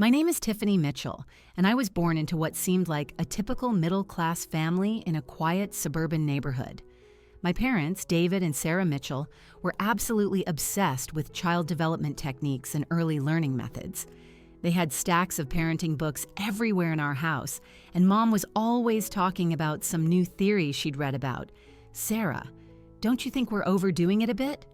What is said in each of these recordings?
My name is Tiffany Mitchell, and I was born into what seemed like a typical middle-class family in a quiet suburban neighborhood. My parents, David and Sarah Mitchell, were absolutely obsessed with child development techniques and early learning methods. They had stacks of parenting books everywhere in our house, and Mom was always talking about some new theory she'd read about. "Sarah, don't you think we're overdoing it a bit?"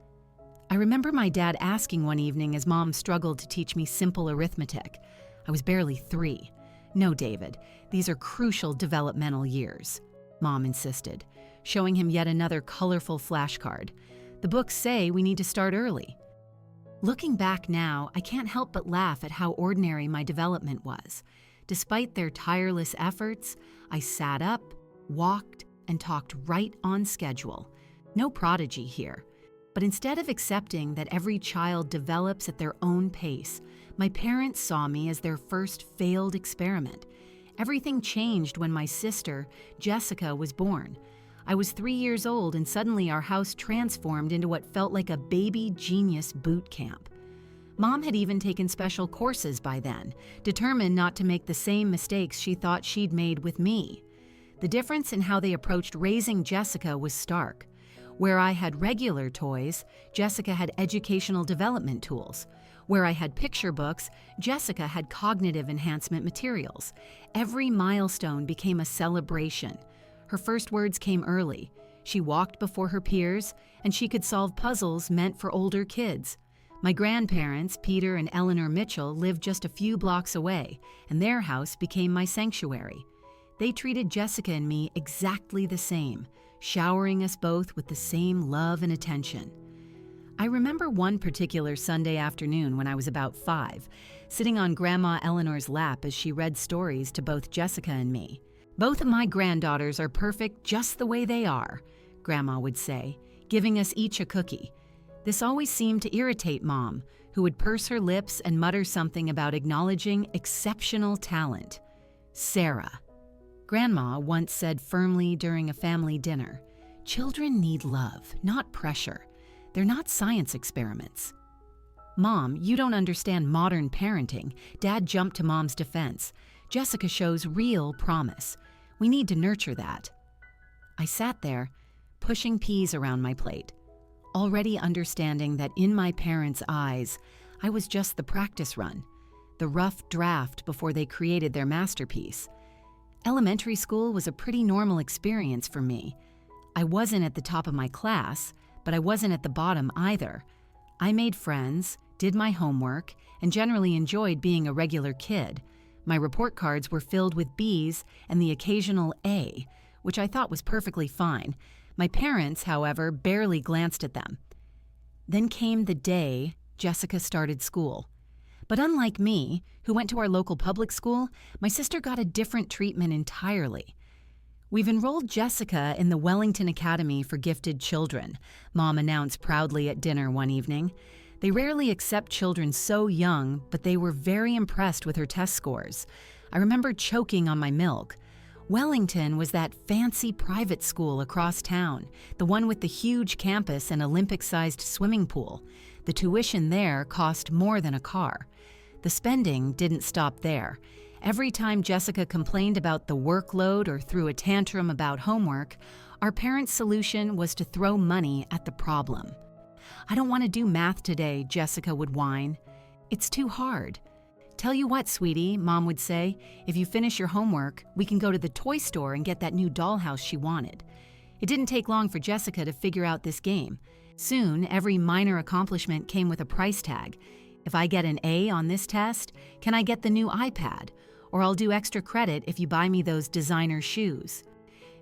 I remember my dad asking one evening as Mom struggled to teach me simple arithmetic. I was barely 3. "No, David, these are crucial developmental years," Mom insisted, showing him yet another colorful flashcard. "The books say we need to start early." Looking back now, I can't help but laugh at how ordinary my development was. Despite their tireless efforts, I sat up, walked, and talked right on schedule. No prodigy here. But instead of accepting that every child develops at their own pace, my parents saw me as their first failed experiment. Everything changed when my sister, Jessica, was born. I was 3 years old, and suddenly our house transformed into what felt like a baby genius boot camp. Mom had even taken special courses by then, determined not to make the same mistakes she thought she'd made with me. The difference in how they approached raising Jessica was stark. Where I had regular toys, Jessica had educational development tools. Where I had picture books, Jessica had cognitive enhancement materials. Every milestone became a celebration. Her first words came early. She walked before her peers, and she could solve puzzles meant for older kids. My grandparents, Peter and Eleanor Mitchell, lived just a few blocks away, and their house became my sanctuary. They treated Jessica and me exactly the same, showering us both with the same love and attention. I remember one particular Sunday afternoon when I was about 5, sitting on Grandma Eleanor's lap as she read stories to both Jessica and me. "Both of my granddaughters are perfect just the way they are," Grandma would say, giving us each a cookie. This always seemed to irritate Mom, who would purse her lips and mutter something about acknowledging exceptional talent. "Sarah," Grandma once said firmly during a family dinner, "children need love, not pressure. They're not science experiments." "Mom, you don't understand modern parenting." Dad jumped to Mom's defense. "Jessica shows real promise. We need to nurture that." I sat there, pushing peas around my plate, already understanding that in my parents' eyes, I was just the practice run, the rough draft before they created their masterpiece. Elementary school was a pretty normal experience for me. I wasn't at the top of my class, but I wasn't at the bottom either. I made friends, did my homework, and generally enjoyed being a regular kid. My report cards were filled with B's and the occasional A, which I thought was perfectly fine. My parents, however, barely glanced at them. Then came the day Jessica started school. But unlike me, who went to our local public school, my sister got a different treatment entirely. "We've enrolled Jessica in the Wellington Academy for Gifted Children," Mom announced proudly at dinner one evening. They rarely accept children so young, but they were very impressed with her test scores. I remember choking on my milk. Wellington was that fancy private school across town, the one with the huge campus and Olympic-sized swimming pool. The tuition there cost more than a car. The spending didn't stop there. Every time Jessica complained about the workload or threw a tantrum about homework, our parents' solution was to throw money at the problem. "I don't want to do math today," Jessica would whine. "It's too hard." "Tell you what, sweetie," Mom would say, "if you finish your homework, we can go to the toy store and get that new dollhouse she wanted." It didn't take long for Jessica to figure out this game. Soon, every minor accomplishment came with a price tag. "If I get an A on this test, can I get the new iPad? Or I'll do extra credit if you buy me those designer shoes."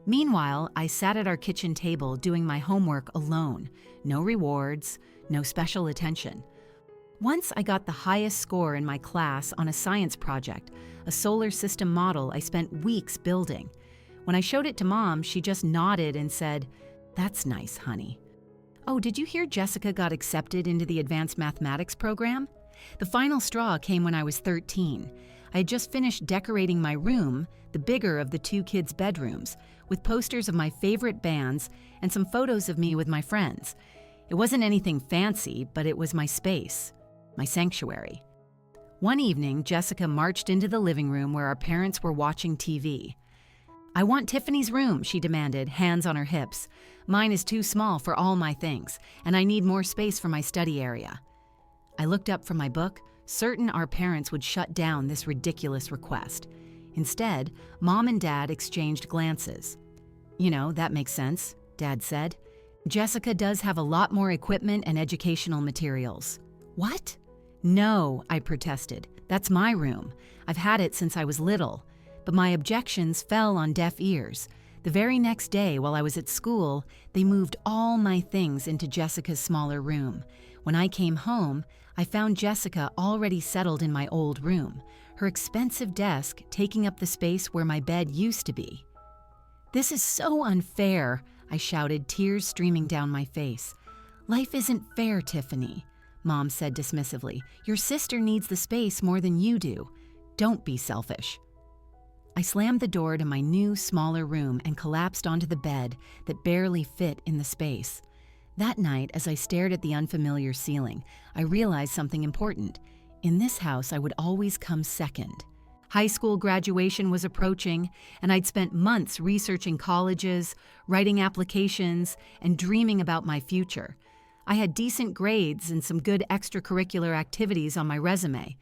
Meanwhile, I sat at our kitchen table doing my homework alone. No rewards, no special attention. Once I got the highest score in my class on a science project, a solar system model I spent weeks building. When I showed it to Mom, she just nodded and said, "That's nice, honey." "Oh, did you hear Jessica got accepted into the advanced mathematics program?" The final straw came when I was 13. I had just finished decorating my room, the bigger of the 2 kids' bedrooms, with posters of my favorite bands and some photos of me with my friends. It wasn't anything fancy, but it was my space, my sanctuary. One evening, Jessica marched into the living room where our parents were watching TV. "I want Tiffany's room," she demanded, hands on her hips. "Mine is too small for all my things, and I need more space for my study area." I looked up from my book, certain our parents would shut down this ridiculous request. Instead, Mom and Dad exchanged glances. "You know, that makes sense," Dad said. "Jessica does have a lot more equipment and educational materials." "What?" "No," I protested. "That's my room. I've had it since I was little." But my objections fell on deaf ears. The very next day, while I was at school, they moved all my things into Jessica's smaller room. When I came home, I found Jessica already settled in my old room, her expensive desk taking up the space where my bed used to be. "This is so unfair," I shouted, tears streaming down my face. "Life isn't fair, Tiffany," Mom said dismissively. "Your sister needs the space more than you do. Don't be selfish." I slammed the door to my new, smaller room and collapsed onto the bed that barely fit in the space. That night, as I stared at the unfamiliar ceiling, I realized something important. In this house, I would always come second. High school graduation was approaching, and I'd spent months researching colleges, writing applications, and dreaming about my future. I had decent grades and some good extracurricular activities on my resume.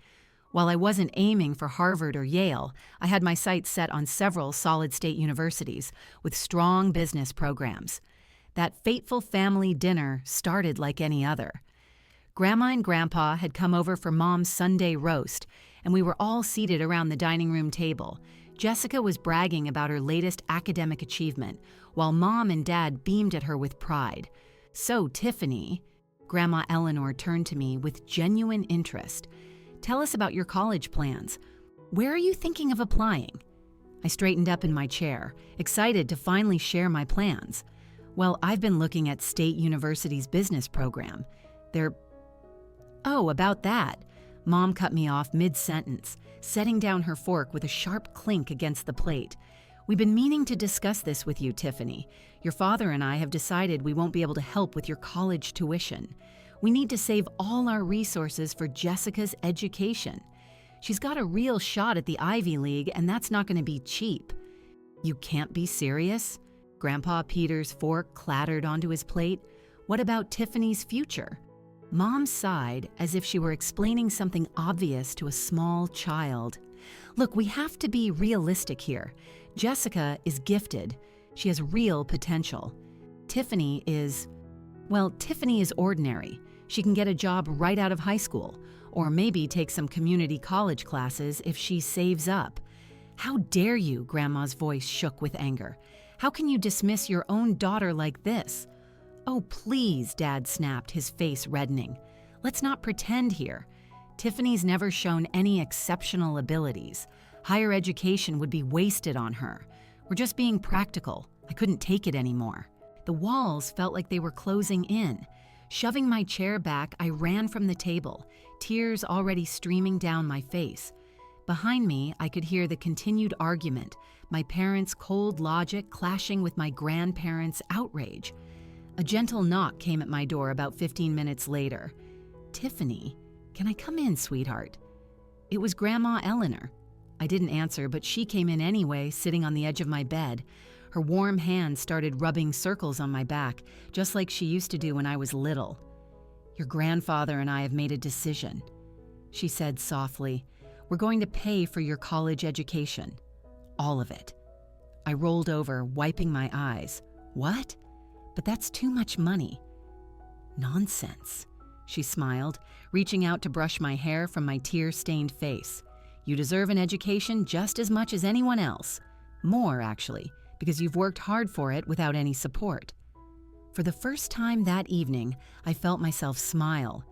While I wasn't aiming for Harvard or Yale, I had my sights set on several solid state universities with strong business programs. That fateful family dinner started like any other. Grandma and Grandpa had come over for Mom's Sunday roast, and we were all seated around the dining room table. Jessica was bragging about her latest academic achievement, while Mom and Dad beamed at her with pride. "So, Tiffany," Grandma Eleanor turned to me with genuine interest. "Tell us about your college plans. Where are you thinking of applying?" I straightened up in my chair, excited to finally share my plans. "Well, I've been looking at State University's business program. Oh, about that." Mom cut me off mid-sentence, setting down her fork with a sharp clink against the plate. "We've been meaning to discuss this with you, Tiffany. Your father and I have decided we won't be able to help with your college tuition. We need to save all our resources for Jessica's education. She's got a real shot at the Ivy League, and that's not going to be cheap." "You can't be serious?" Grandpa Peter's fork clattered onto his plate. "What about Tiffany's future?" Mom sighed as if she were explaining something obvious to a small child. "Look, we have to be realistic here. Jessica is gifted. She has real potential. Tiffany is ordinary. She can get a job right out of high school, or maybe take some community college classes if she saves up." "How dare you?" Grandma's voice shook with anger. "How can you dismiss your own daughter like this?" "Oh, please," Dad snapped, his face reddening. "Let's not pretend here. Tiffany's never shown any exceptional abilities. Higher education would be wasted on her. We're just being practical. I couldn't take it anymore." The walls felt like they were closing in. Shoving my chair back, I ran from the table, tears already streaming down my face. Behind me, I could hear the continued argument, my parents' cold logic clashing with my grandparents' outrage. A gentle knock came at my door about 15 minutes later. "Tiffany, can I come in, sweetheart?" It was Grandma Eleanor. I didn't answer, but she came in anyway, sitting on the edge of my bed. Her warm hand started rubbing circles on my back, just like she used to do when I was little. "Your grandfather and I have made a decision," she said softly. "We're going to pay for your college education. All of it." I rolled over, wiping my eyes. "What? But that's too much money." "Nonsense," she smiled, reaching out to brush my hair from my tear-stained face. "You deserve an education just as much as anyone else. More, actually, because you've worked hard for it without any support." For the first time that evening, I felt myself smile.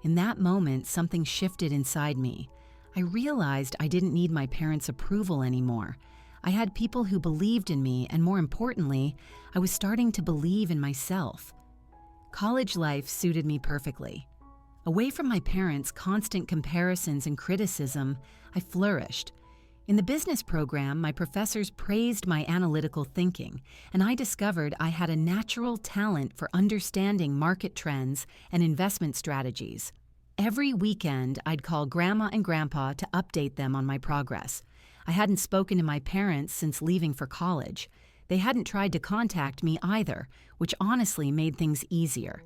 In that moment, something shifted inside me. I realized I didn't need my parents' approval anymore. I had people who believed in me, and more importantly, I was starting to believe in myself. College life suited me perfectly. Away from my parents' constant comparisons and criticism, I flourished. In the business program, my professors praised my analytical thinking, and I discovered I had a natural talent for understanding market trends and investment strategies. Every weekend, I'd call Grandma and Grandpa to update them on my progress. I hadn't spoken to my parents since leaving for college. They hadn't tried to contact me either, which honestly made things easier.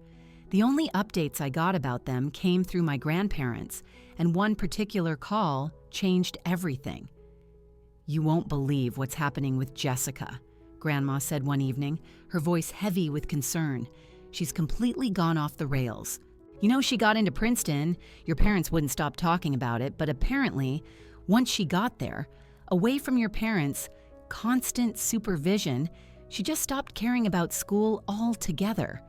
The only updates I got about them came through my grandparents, and one particular call changed everything. "You won't believe what's happening with Jessica," Grandma said one evening, her voice heavy with concern. "She's completely gone off the rails. You know, she got into Princeton. Your parents wouldn't stop talking about it, but apparently, once she got there, away from your parents' constant supervision, she just stopped caring about school altogether."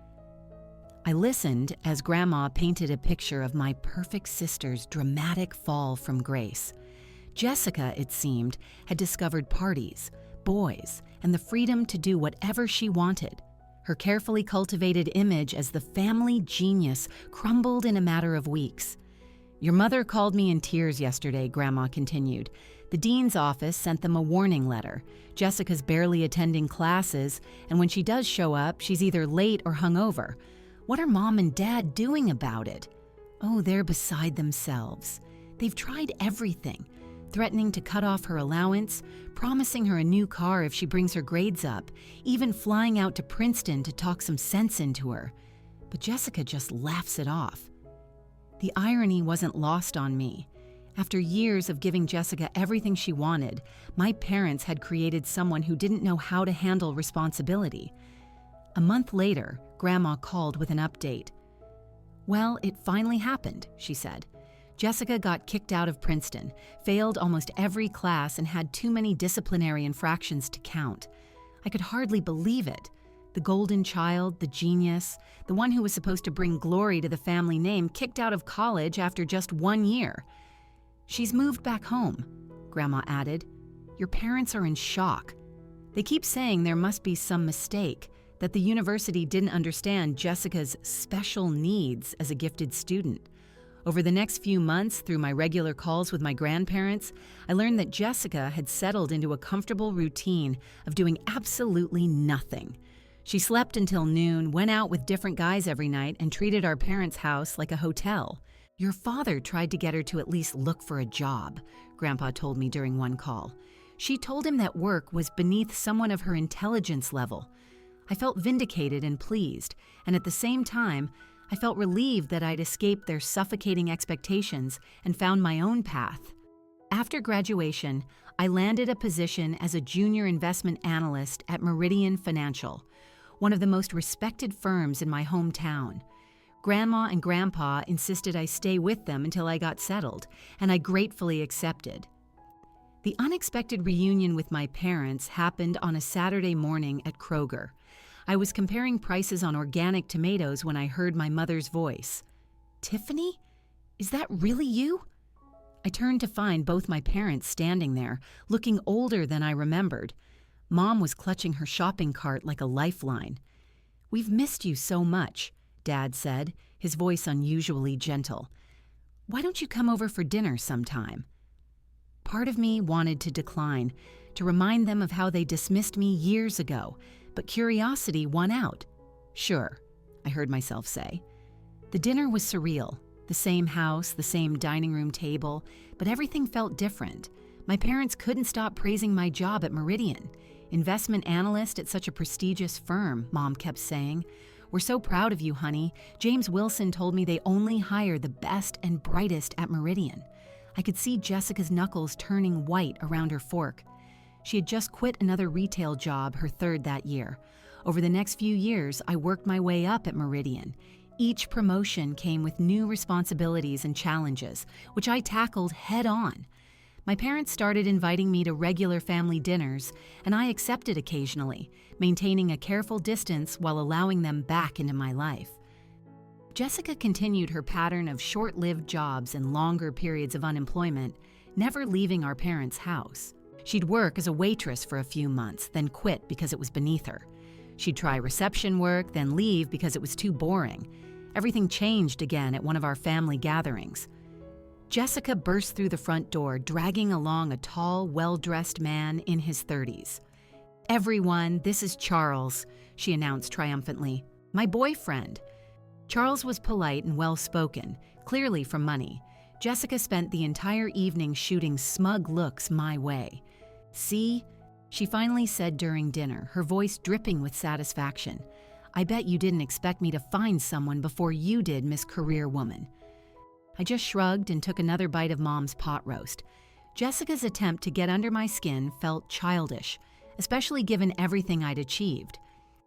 I listened as Grandma painted a picture of my perfect sister's dramatic fall from grace. Jessica, it seemed, had discovered parties, boys, and the freedom to do whatever she wanted. Her carefully cultivated image as the family genius crumbled in a matter of weeks. "Your mother called me in tears yesterday," Grandma continued. "The dean's office sent them a warning letter. Jessica's barely attending classes, and when she does show up, she's either late or hungover. What are Mom and Dad doing about it?" Oh, they're beside themselves. They've tried everything, threatening to cut off her allowance, promising her a new car if she brings her grades up, even flying out to Princeton to talk some sense into her. But Jessica just laughs it off. The irony wasn't lost on me. After years of giving Jessica everything she wanted, my parents had created someone who didn't know how to handle responsibility. A month later, Grandma called with an update. "Well, it finally happened," she said. "Jessica got kicked out of Princeton, failed almost every class, and had too many disciplinary infractions to count. I could hardly believe it. The golden child, the genius, the one who was supposed to bring glory to the family name, kicked out of college after just 1 year. She's moved back home," Grandma added. "Your parents are in shock. They keep saying there must be some mistake, that the university didn't understand Jessica's special needs as a gifted student. Over the next few months, through my regular calls with my grandparents, I learned that Jessica had settled into a comfortable routine of doing absolutely nothing. She slept until noon, went out with different guys every night, and treated our parents' house like a hotel. Your father tried to get her to at least look for a job," Grandpa told me during one call. "She told him that work was beneath someone of her intelligence level. I felt vindicated and pleased, and at the same time, I felt relieved that I'd escaped their suffocating expectations and found my own path. After graduation, I landed a position as a junior investment analyst at Meridian Financial, one of the most respected firms in my hometown. Grandma and Grandpa insisted I stay with them until I got settled, and I gratefully accepted. The unexpected reunion with my parents happened on a Saturday morning at Kroger. I was comparing prices on organic tomatoes when I heard my mother's voice. "Tiffany? Is that really you?" I turned to find both my parents standing there, looking older than I remembered. Mom was clutching her shopping cart like a lifeline. "We've missed you so much," Dad said, his voice unusually gentle. "Why don't you come over for dinner sometime?" Part of me wanted to decline, to remind them of how they dismissed me years ago, but curiosity won out. "Sure," I heard myself say. The dinner was surreal. The same house, the same dining room table, but everything felt different. My parents couldn't stop praising my job at Meridian. "Investment analyst at such a prestigious firm," Mom kept saying. "We're so proud of you, honey. James Wilson told me they only hire the best and brightest at Meridian." I could see Jessica's knuckles turning white around her fork. She had just quit another retail job, her third that year. Over the next few years, I worked my way up at Meridian. Each promotion came with new responsibilities and challenges, which I tackled head on. My parents started inviting me to regular family dinners, and I accepted occasionally, maintaining a careful distance while allowing them back into my life. Jessica continued her pattern of short-lived jobs and longer periods of unemployment, never leaving our parents' house. She'd work as a waitress for a few months, then quit because it was beneath her. She'd try reception work, then leave because it was too boring. Everything changed again at one of our family gatherings. Jessica burst through the front door, dragging along a tall, well-dressed man in his 30s. "Everyone, this is Charles," she announced triumphantly. "My boyfriend." Charles was polite and well-spoken, clearly from money. Jessica spent the entire evening shooting smug looks my way. "See?" she finally said during dinner, her voice dripping with satisfaction. "I bet you didn't expect me to find someone before you did, Miss Career Woman." I just shrugged and took another bite of Mom's pot roast. Jessica's attempt to get under my skin felt childish, especially given everything I'd achieved.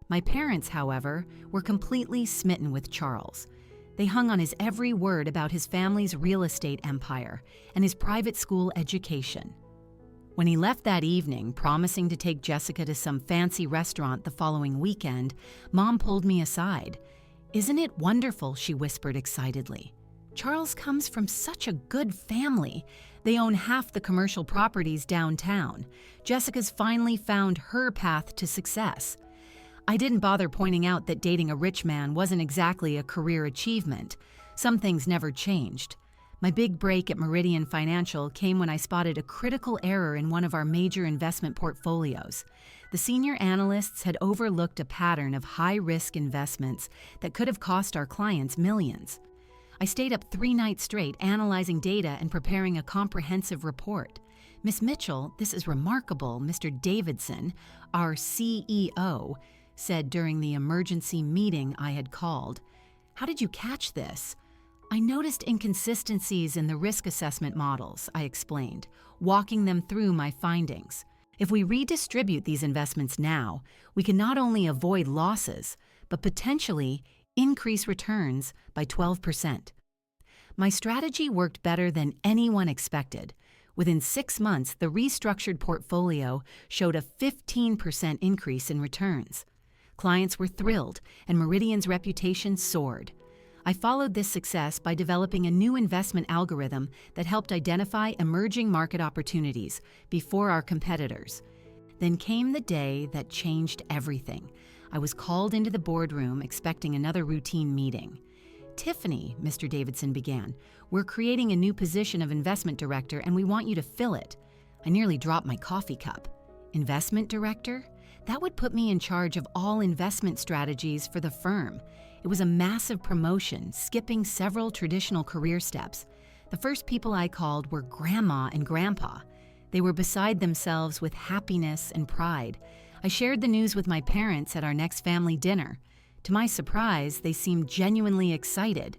My parents, however, were completely smitten with Charles. They hung on his every word about his family's real estate empire and his private school education. When he left that evening, promising to take Jessica to some fancy restaurant the following weekend, Mom pulled me aside. "Isn't it wonderful?" she whispered excitedly. "Charles comes from such a good family. They own half the commercial properties downtown. Jessica's finally found her path to success." I didn't bother pointing out that dating a rich man wasn't exactly a career achievement. Some things never changed. My big break at Meridian Financial came when I spotted a critical error in one of our major investment portfolios. The senior analysts had overlooked a pattern of high-risk investments that could have cost our clients millions. I stayed up 3 nights straight analyzing data and preparing a comprehensive report. "Miss Mitchell, this is remarkable," Mr. Davidson, our CEO, said during the emergency meeting I had called. "How did you catch this?" "I noticed inconsistencies in the risk assessment models," I explained, walking them through my findings. "If we redistribute these investments now, we can not only avoid losses, but potentially increase returns by 12%. My strategy worked better than anyone expected. Within 6 months, the restructured portfolio showed a 15% increase in returns. Clients were thrilled, and Meridian's reputation soared. I followed this success by developing a new investment algorithm that helped identify emerging market opportunities before our competitors. Then came the day that changed everything. I was called into the boardroom expecting another routine meeting. "Tiffany," Mr. Davidson began, "we're creating a new position of investment director and we want you to fill it." I nearly dropped my coffee cup. Investment director? That would put me in charge of all investment strategies for the firm. It was a massive promotion, skipping several traditional career steps. The first people I called were Grandma and Grandpa. They were beside themselves with happiness and pride. I shared the news with my parents at our next family dinner. To my surprise, they seemed genuinely excited.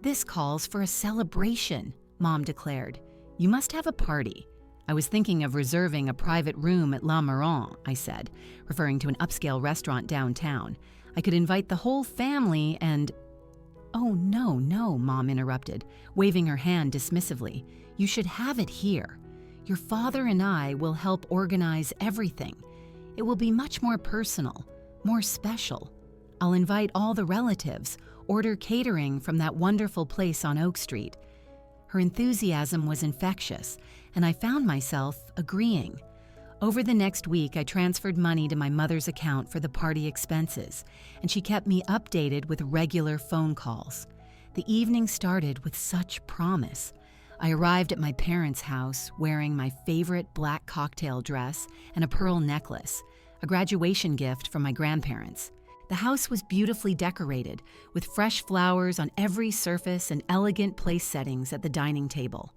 "This calls for a celebration," Mom declared. "You must have a party." "I was thinking of reserving a private room at La Maron," I said, referring to an upscale restaurant downtown. "I could invite the whole family and—" "Oh, no, Mom interrupted, waving her hand dismissively. "You should have it here. Your father and I will help organize everything. It will be much more personal, more special. I'll invite all the relatives, order catering from that wonderful place on Oak Street." Her enthusiasm was infectious, and I found myself agreeing. Over the next week, I transferred money to my mother's account for the party expenses, and she kept me updated with regular phone calls. The evening started with such promise. I arrived at my parents' house wearing my favorite black cocktail dress and a pearl necklace, a graduation gift from my grandparents. The house was beautifully decorated, with fresh flowers on every surface and elegant place settings at the dining table.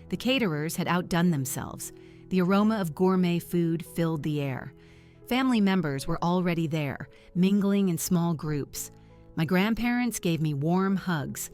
The caterers had outdone themselves. The aroma of gourmet food filled the air. Family members were already there, mingling in small groups. My grandparents gave me warm hugs.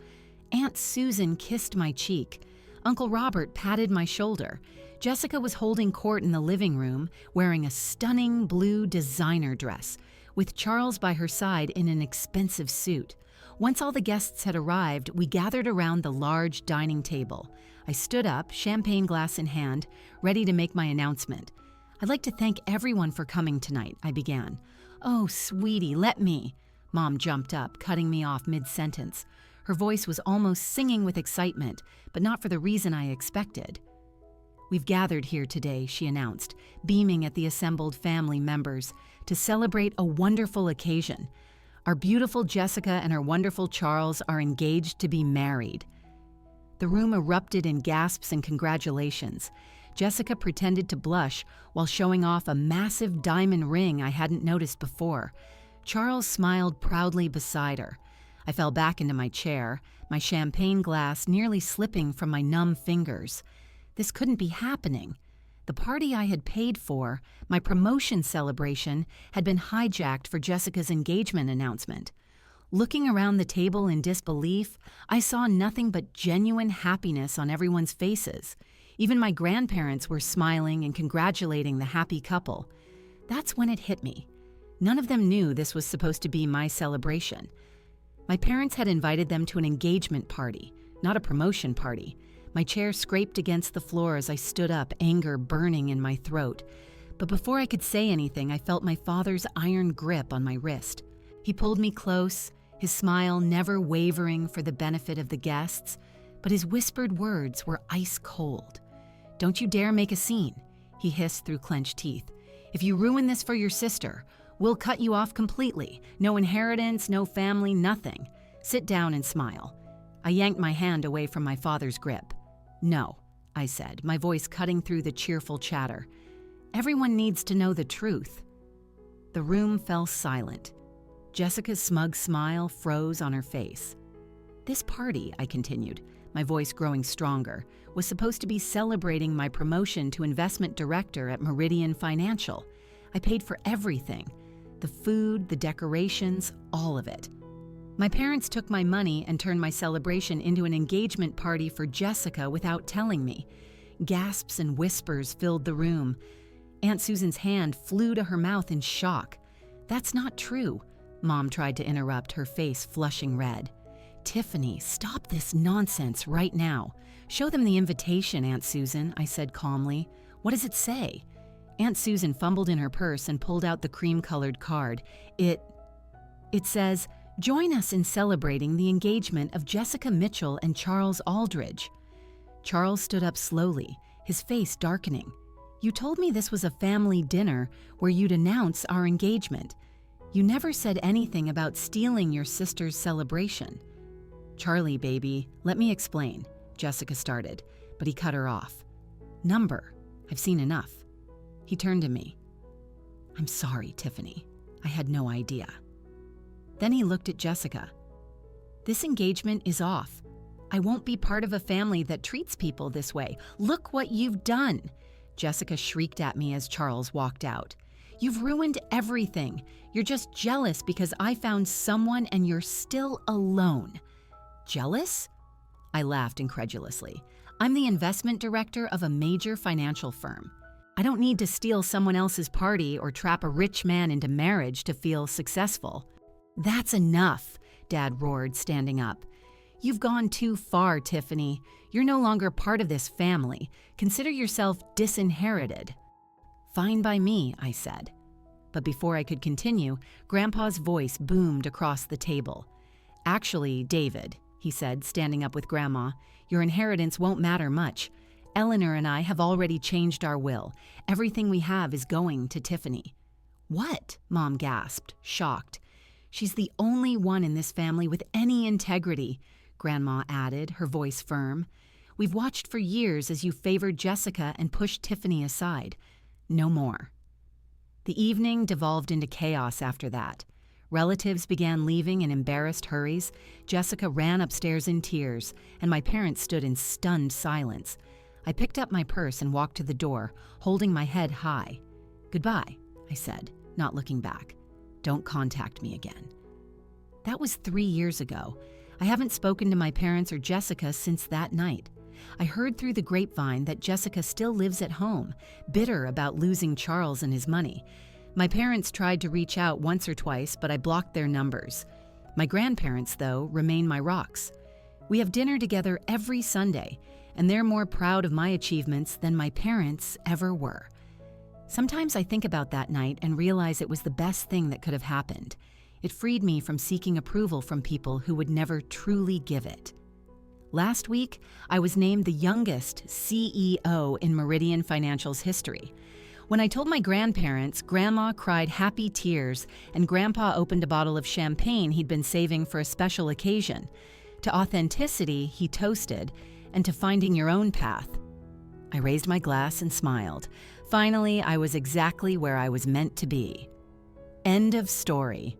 Aunt Susan kissed my cheek. Uncle Robert patted my shoulder. Jessica was holding court in the living room, wearing a stunning blue designer dress, with Charles by her side in an expensive suit. Once all the guests had arrived, we gathered around the large dining table. I stood up, champagne glass in hand, ready to make my announcement. "I'd like to thank everyone for coming tonight," I began. "Oh, sweetie, let me." Mom jumped up, cutting me off mid-sentence. Her voice was almost singing with excitement, but not for the reason I expected. "We've gathered here today," she announced, beaming at the assembled family members, "to celebrate a wonderful occasion. Our beautiful Jessica and her wonderful Charles are engaged to be married." The room erupted in gasps and congratulations. Jessica pretended to blush while showing off a massive diamond ring I hadn't noticed before. Charles smiled proudly beside her. I fell back into my chair, my champagne glass nearly slipping from my numb fingers. This couldn't be happening. The party I had paid for, my promotion celebration, had been hijacked for Jessica's engagement announcement. Looking around the table in disbelief, I saw nothing but genuine happiness on everyone's faces. Even my grandparents were smiling and congratulating the happy couple. That's when it hit me. None of them knew this was supposed to be my celebration. My parents had invited them to an engagement party, not a promotion party. My chair scraped against the floor as I stood up, anger burning in my throat. But before I could say anything, I felt my father's iron grip on my wrist. He pulled me close, his smile never wavering for the benefit of the guests, but his whispered words were ice cold. "Don't you dare make a scene," he hissed through clenched teeth. "If you ruin this for your sister, we'll cut you off completely. No inheritance, no family, nothing. Sit down and smile." I yanked my hand away from my father's grip. "No," I said, my voice cutting through the cheerful chatter. "Everyone needs to know the truth." The room fell silent. Jessica's smug smile froze on her face. "This party," I continued, my voice growing stronger, "was supposed to be celebrating my promotion to investment director at Meridian Financial. I paid for everything. The food, the decorations, all of it. My parents took my money and turned my celebration into an engagement party for Jessica without telling me. Gasps and whispers filled the room. Aunt Susan's hand flew to her mouth in shock. "That's not true," Mom tried to interrupt, her face flushing red. "Tiffany, stop this nonsense right now. Show them the invitation, Aunt Susan," I said calmly. "What does it say?" Aunt Susan fumbled in her purse and pulled out the cream-colored card. It says, "Join us in celebrating the engagement of Jessica Mitchell and Charles Aldridge." Charles stood up slowly, his face darkening. "You told me this was a family dinner where you'd announce our engagement. You never said anything about stealing your sister's celebration." "Charlie, baby, let me explain," Jessica started, but he cut her off. "Number, I've seen enough." He turned to me. "I'm sorry, Tiffany. I had no idea." Then he looked at Jessica. "This engagement is off. I won't be part of a family that treats people this way. Look what you've done." Jessica shrieked at me as Charles walked out. "You've ruined everything. You're just jealous because I found someone and you're still alone." "Jealous?" I laughed incredulously. "I'm the investment director of a major financial firm. I don't need to steal someone else's party or trap a rich man into marriage to feel successful." "That's enough," Dad roared, standing up. "You've gone too far, Tiffany. You're no longer part of this family. Consider yourself disinherited." "Fine by me," I said. But before I could continue, Grandpa's voice boomed across the table. "Actually, David," he said, standing up with Grandma, "your inheritance won't matter much. Eleanor and I have already changed our will. Everything we have is going to Tiffany." "What?" Mom gasped, shocked. "She's the only one in this family with any integrity," Grandma added, her voice firm. "We've watched for years as you favored Jessica and pushed Tiffany aside. No more." The evening devolved into chaos after that. Relatives began leaving in embarrassed hurries. Jessica ran upstairs in tears, and my parents stood in stunned silence. I picked up my purse and walked to the door, holding my head high. "Goodbye," I said, not looking back. "Don't contact me again." That was 3 years ago. I haven't spoken to my parents or Jessica since that night. I heard through the grapevine that Jessica still lives at home, bitter about losing Charles and his money. My parents tried to reach out once or twice, but I blocked their numbers. My grandparents, though, remain my rocks. We have dinner together every Sunday, and they're more proud of my achievements than my parents ever were. Sometimes I think about that night and realize it was the best thing that could have happened. It freed me from seeking approval from people who would never truly give it. Last week, I was named the youngest CEO in Meridian Financial's history. When I told my grandparents, Grandma cried happy tears, and Grandpa opened a bottle of champagne he'd been saving for a special occasion. To authenticity, he toasted, and to finding your own path. I raised my glass and smiled. Finally, I was exactly where I was meant to be. End of story.